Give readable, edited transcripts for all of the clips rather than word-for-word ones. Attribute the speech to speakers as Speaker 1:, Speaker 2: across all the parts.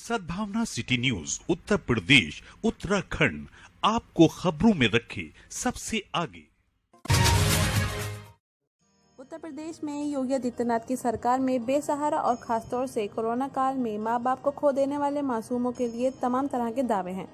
Speaker 1: सद्भावना city news Uttar Pradesh Uttarakhand आपको खबरों में रखे सबसे आगे।
Speaker 2: उत्तर प्रदेश में योगी आदित्यनाथ की सरकार में बेसहारा और खासतौर से कोरोना काल में मां बाप को खो देने वाले मासूमों के लिए तमाम तरह के दावे हैं।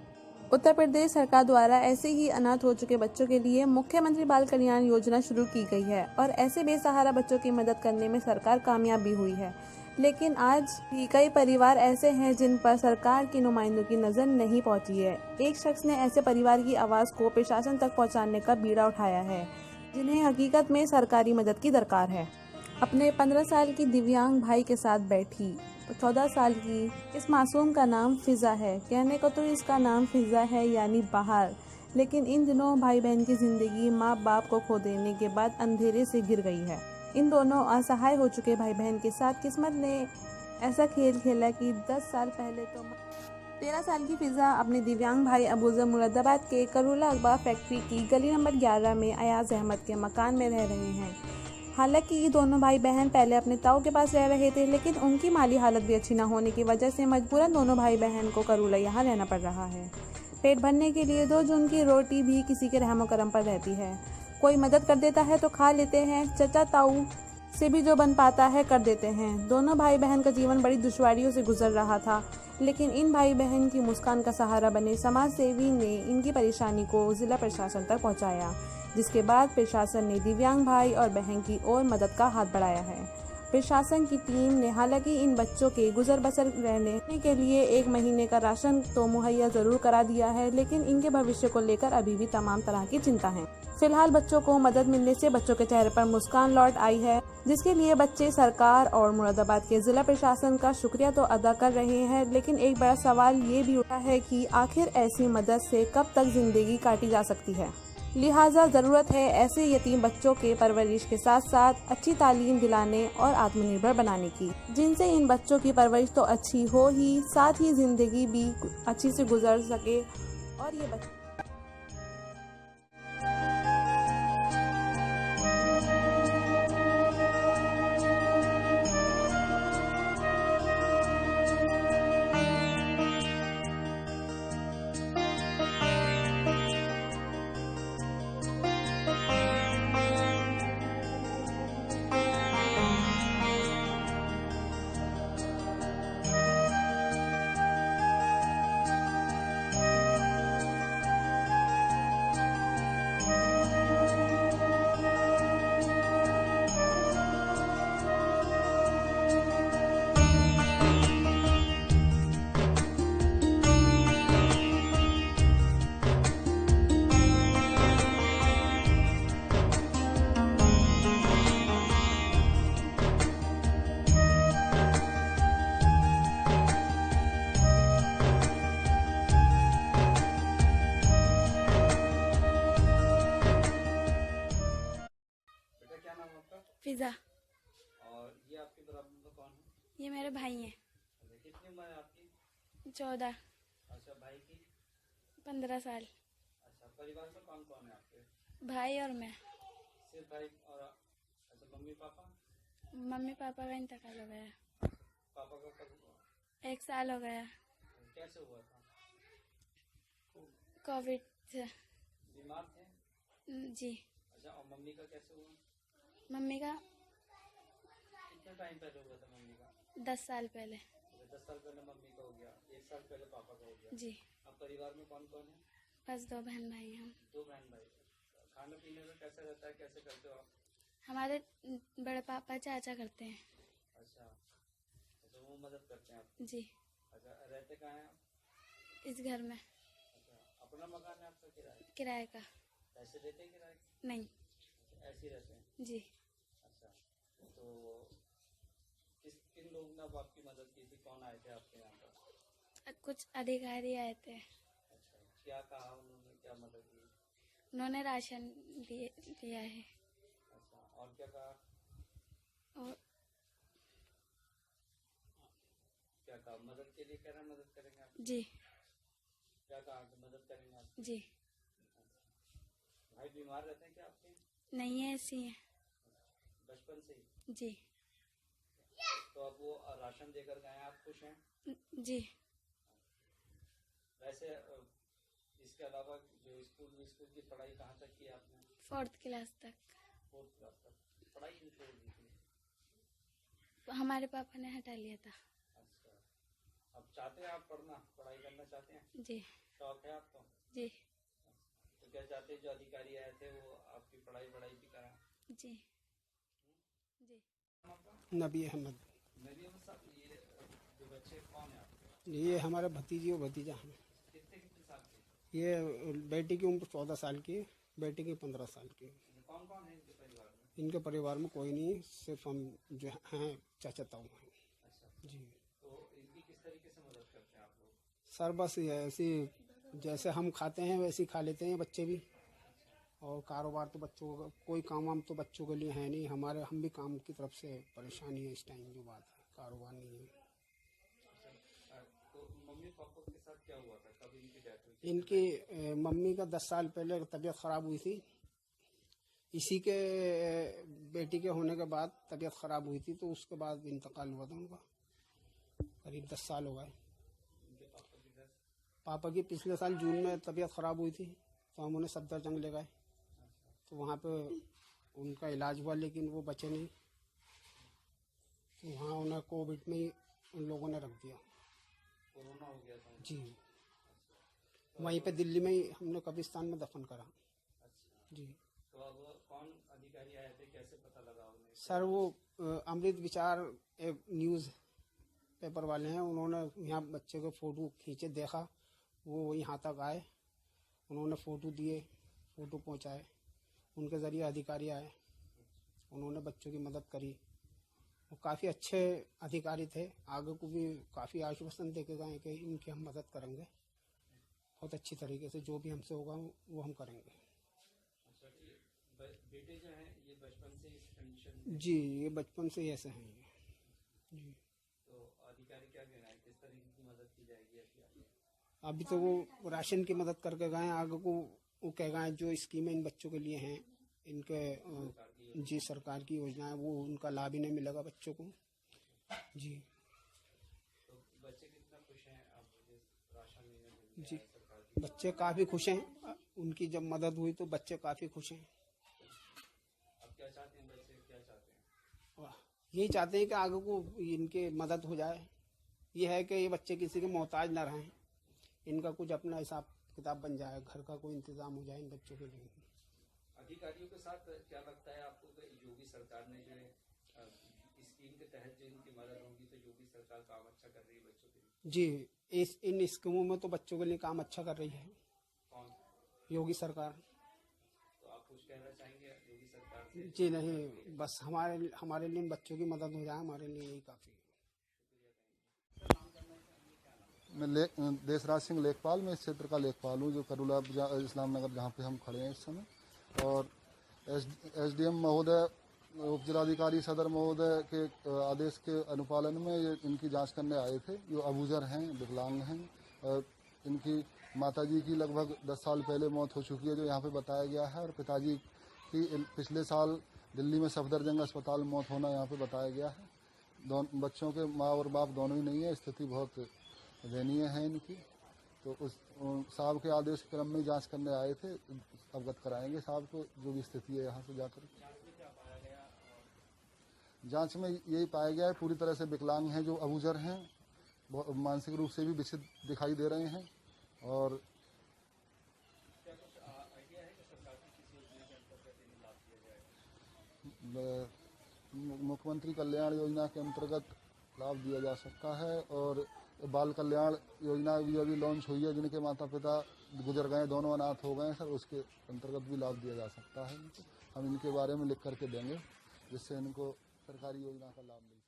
Speaker 2: उत्तर प्रदेश सरकार द्वारा ऐसे ही अनाथ हो चुके बच्चों के लिए मुख्यमंत्री बाल कल्याण योजना शुरू की गई है और ऐसे बेसहारा बच्चों की मदद करने में सरकार कामयाब भी हुई है। लेकिन आज भी कई परिवार ऐसे हैं जिन पर सरकार की नुमाइंदों की नजर नहीं पहुंची है। एक शख्स ने ऐसे परिवार की आवाज को प्रशासन तक पहुंचाने का बीड़ा उठाया है, जिन्हें हकीकत में सरकारी मदद की दरकार है। अपने 15 साल की दिव्यांग भाई के साथ बैठी 14 साल की इस मासूम का नाम फिजा है। कहने को तो इसका नाम फिजा है यानी बाहर, लेकिन इन दिनों भाई बहन की जिंदगी माँ बाप को खो देने के बाद अंधेरे से घिर गई है। इन दोनों असहाय हो चुके भाई बहन के साथ किस्मत ने ऐसा खेल खेला कि 10 साल पहले तो 13 साल की फिजा अपने दिव्यांग भाई अबूजर मुरादाबाद के करूला अखबार फैक्ट्री की गली नंबर 11 में अयाज अहमद के मकान में रह रहे हैं। हालांकि ये दोनों भाई बहन पहले अपने ताऊ के पास रह रहे थे, लेकिन उनकी माली हालत भी अच्छी न होने की वजह से मजबूरन दोनों भाई बहन को करूला यहाँ रहना पड़ रहा है। पेट भरने के लिए 2 जून की रोटी भी किसी के रहमो करम पर रहती है। कोई मदद कर देता है तो खा लेते हैं, चचा ताऊ से भी जो बन पाता है कर देते हैं। दोनों भाई बहन का जीवन बड़ी दुश्वारियों से गुजर रहा था, लेकिन इन भाई बहन की मुस्कान का सहारा बने समाज सेवी ने इनकी परेशानी को जिला प्रशासन तक पहुंचाया, जिसके बाद प्रशासन ने दिव्यांग भाई और बहन की ओर मदद का हाथ बढ़ाया है। प्रशासन की टीम ने हालांकि इन बच्चों के गुजर बसर रहने के लिए 1 महीने का राशन तो मुहैया जरूर करा दिया है, लेकिन इनके भविष्य को लेकर अभी भी तमाम तरह की चिंता है। फिलहाल बच्चों को मदद मिलने से बच्चों के चेहरे पर मुस्कान लौट आई है, जिसके लिए बच्चे सरकार और मुरादाबाद के जिला प्रशासन का शुक्रिया तो अदा कर रहे हैं, लेकिन एक बड़ा सवाल ये भी उठा है कि आखिर ऐसी मदद से कब तक जिंदगी काटी जा सकती है। लिहाजा ज़रूरत है ऐसे यतीम बच्चों के परवरिश के साथ साथ अच्छी तालीम दिलाने और आत्मनिर्भर बनाने की, जिनसे इन बच्चों की परवरिश तो अच्छी हो ही, साथ ही जिंदगी भी अच्छी से गुजर सके। और ये बच्चे
Speaker 3: फिजा।
Speaker 4: और ये आपके बराबर में कौन है?
Speaker 3: ये मेरे भाई हैं।
Speaker 4: कितनी उम्र है आपकी?
Speaker 3: 14।
Speaker 4: अच्छा, भाई की?
Speaker 3: 15 साल।
Speaker 4: अच्छा, परिवार में कौन कौन है आपके?
Speaker 3: भाई और मैं।
Speaker 4: सिर्फ भाई और अच्छा, मम्मी पापा?
Speaker 3: मम्मी पापा का इंतकाल हो गया।
Speaker 4: पापा का कब हुआ?
Speaker 3: 1 साल हो गया।
Speaker 4: कैसे हुआ था?
Speaker 3: कोविड से।
Speaker 4: बीमार थे?
Speaker 3: जी।
Speaker 4: अच्छा, और मम्मी का कैसे हुआ?
Speaker 3: मम्मी का
Speaker 4: कितना टाइम पहले हुआ था मम्मी का?
Speaker 3: 10 साल पहले।
Speaker 4: 10 साल पहले मम्मी का हो गया, 1 साल पहले पापा का हो गया।
Speaker 3: जी।
Speaker 4: अब परिवार में कौन कौन है?
Speaker 3: बस 2 बहन भाई हम।
Speaker 4: 2 बहन भाई। खाने पीने में कैसा रहता है, कैसे करते हो आप?
Speaker 3: हमारे बड़े पापा चाचा करते हैं।
Speaker 4: अच्छा, तो वो मदद करते हैं आप?
Speaker 3: जी।
Speaker 4: अच्छा, रहते कहाँ हैं आप?
Speaker 3: इस घर में।
Speaker 4: अच्छा, अपना मकान है आपका
Speaker 3: किराए का?
Speaker 4: पैसे देते हैं किराए?
Speaker 3: नहीं।
Speaker 4: ऐसे ही रहते हैं?
Speaker 3: जी।
Speaker 4: अच्छा, तो किन लोगों ने अब आपकी मदद की थी? कौन आए थे आपके यहाँ पर?
Speaker 3: कुछ अधिकारी आए थे।
Speaker 4: अच्छा, क्या कहा उन्होंने, क्या मदद की?
Speaker 3: उन्होंने राशन दिया है।
Speaker 4: अच्छा, और क्या कहा?
Speaker 3: और
Speaker 4: क्या कहा? मदद के लिए कह रहे हैं, मदद करेंगे आप?
Speaker 3: जी।
Speaker 4: क्या कहा कि मदद करेंगे आप?
Speaker 3: जी।
Speaker 4: भाई बीमार रहते हैं क्या आपके?
Speaker 3: नहीं है, ऐसी है।
Speaker 4: बचपन से ही?
Speaker 3: जी।
Speaker 4: तो अब वो राशन देकर गए हैं, आप खुश हैं?
Speaker 3: जी।
Speaker 4: वैसे इसके अलावा जो स्कूल की पढ़ाई कहाँ तक की आपने?
Speaker 3: 4th क्लास तक।
Speaker 4: 4th क्लास तक। पढ़ाई क्यों छोड़ दी थी?
Speaker 3: हमारे पापा ने हटा लिया था।
Speaker 4: अच्छा, अब चाहते हैं आप पढ़ाई करना चाहते हैं?
Speaker 3: जी
Speaker 4: शौक है आपको?
Speaker 3: जी
Speaker 4: तो क्या चाहते हैं जो अधिकारी आए थे वो आपकी पढ़ाई भी कराएं?
Speaker 3: जी जी।
Speaker 5: नबी अहमद।
Speaker 4: नबी अहमद साहब, ये जो बच्चे कौन है आपके?
Speaker 5: ये हमारे भतीजी और भतीजा हैं।
Speaker 4: कितने साल के?
Speaker 5: ये बेटी की उम्र 14 साल की, बेटी की 15 साल की।
Speaker 4: कौन कौन है इनके परिवार में?
Speaker 5: इनके परिवार में कोई नहीं, सिर्फ हम जो हैं चाचा ताऊ हैं।
Speaker 4: अच्छा,
Speaker 5: जी
Speaker 4: तो इनकी किस तरीके से मदद करते हैं आप लोग?
Speaker 5: सर बस ये ऐसी जैसे हम खाते हैं वैसे ही खा लेते हैं बच्चे भी। और कारोबार तो बच्चों का कोई काम वाम तो बच्चों के लिए है नहीं, हम भी काम की तरफ से परेशानी है इस टाइम। जो बात है कारोबार नहीं है।
Speaker 4: तो मम्मी पापा के साथ क्या हुआ था? कब इनकी डेथ हुई थी?
Speaker 5: इनकी मम्मी का 10 साल पहले तबीयत ख़राब हुई थी। इसी के बेटी के होने के बाद तबीयत ख़राब हुई थी, तो उसके बाद इंतकाल हुआ था उनका। करीब 10 साल हो गए।
Speaker 4: इनके पापा की डेथ?
Speaker 5: पापा की पिछले साल जून में तबीयत ख़राब हुई थी, तो हम उन्हें सफदरजंग ले गए। तो वहाँ पे उनका इलाज हुआ, लेकिन वो बचे नहीं। तो वहाँ उन्हें कोविड में ही उन लोगों ने रख दिया।
Speaker 4: कोरोना हो गया था?
Speaker 5: जी, वहीं पे दिल्ली में ही हमने कब्रिस्तान में दफन करा।
Speaker 4: अच्छा,
Speaker 5: जी
Speaker 4: तो अब कौन अधिकारी आए थे, कैसे पता लगा उन्हें?
Speaker 5: सर, वो अमृत विचार एक न्यूज़ पेपर वाले हैं, उन्होंने यहाँ बच्चे के फ़ोटो खींचे, देखा, वो यहाँ तक आए, उन्होंने फ़ोटो दिए, फ़ोटो पहुँचाए, उनके ज़रिए अधिकारी आए, उन्होंने बच्चों की मदद करी। वो काफ़ी अच्छे अधिकारी थे, आगे को भी काफ़ी आश्वासन देके गए कि इनकी हम मदद करेंगे बहुत अच्छी तरीके से, जो भी हमसे होगा वो हम करेंगे।
Speaker 4: अच्छा, बेटे जो हैं ये बचपन से इस कंडीशन में?
Speaker 5: जी, ये बचपन से ही ऐसे हैं ये। जी,
Speaker 4: तो अधिकारी क्या कहना है, किस तरीके की मदद की जाएगी अभी?
Speaker 5: अभी तो वो राशन की मदद करके गए, आगे को वो कह गए जो स्कीमें इन बच्चों के लिए हैं, इनके जी सरकार की योजना है, वो उनका लाभ ही नहीं मिलेगा बच्चों को। जी
Speaker 4: तो बच्चे कितना खुश हैं अब राशन मिल गया
Speaker 5: जी,
Speaker 4: है सरकार की?
Speaker 5: बच्चे काफ़ी खुश हैं, उनकी जब मदद हुई तो बच्चे काफ़ी खुश हैं।
Speaker 4: अब क्या चाहते हैं बच्चे, क्या चाहते हैं?
Speaker 5: यही चाहते हैं कि आगे को इनकी मदद हो जाए। ये है कि ये बच्चे किसी के मोहताज न रहें, इनका कुछ अपना हिसाब किताब बन जाए, घर का कोई इंतजाम हो जाए इन बच्चों के लिए।
Speaker 4: अधिकारियों के साथ क्या लगता है आपको कि योगी सरकार ने जो है स्कीम के तहत जो इनकी मदद होगी, तो योगी सरकार काम अच्छा कर रही है बच्चों के लिए?
Speaker 5: जी, इन स्कीमों में तो बच्चों के लिए काम अच्छा कर रही है
Speaker 4: कौन?
Speaker 5: योगी सरकार।
Speaker 4: तो आप कुछ कहना चाहेंगे योगी सरकार से?
Speaker 5: जी नहीं, बस हमारे लिए इन बच्चों की मदद हो जाए, हमारे लिए यही काफ़ी है।
Speaker 6: मैं देशराज सिंह लेखपाल, मैं इस क्षेत्र का लेखपाल हूँ, जो करुला इस्लाम नगर जहाँ पे हम खड़े हैं इस समय। और एसडीएम महोदय, उप जिलाधिकारी सदर महोदय के आदेश के अनुपालन में ये इनकी जांच करने आए थे। जो अबूजर हैं, विकलांग हैं, और इनकी माताजी की लगभग 10 साल पहले मौत हो चुकी है, जो यहाँ पे बताया गया है, और पिताजी की पिछले साल दिल्ली में सफदरजंग अस्पताल में मौत होना यहाँ पे बताया गया है। बच्चों के माँ और बाप दोनों ही नहीं है, स्थिति बहुत दयनीय है इनकी। तो उस साहब के आदेश क्रम में जांच करने आए थे, अवगत कराएंगे साहब को जो भी स्थिति है यहाँ से जाकर। जांच में यही पाया गया है, पूरी तरह से विकलांग हैं, जो अबूजर हैं, मानसिक रूप से भी विकसित दिखाई दे रहे हैं। और मुख्यमंत्री कल्याण योजना के अंतर्गत लाभ दिया जा सकता है, और बाल कल्याण योजना भी अभी लॉन्च हुई है, जिनके माता पिता गुजर गए, दोनों अनाथ हो गए सर, उसके अंतर्गत भी लाभ दिया जा सकता है। हम इनके बारे में लिख करके देंगे, जिससे इनको सरकारी योजना का लाभ मिले।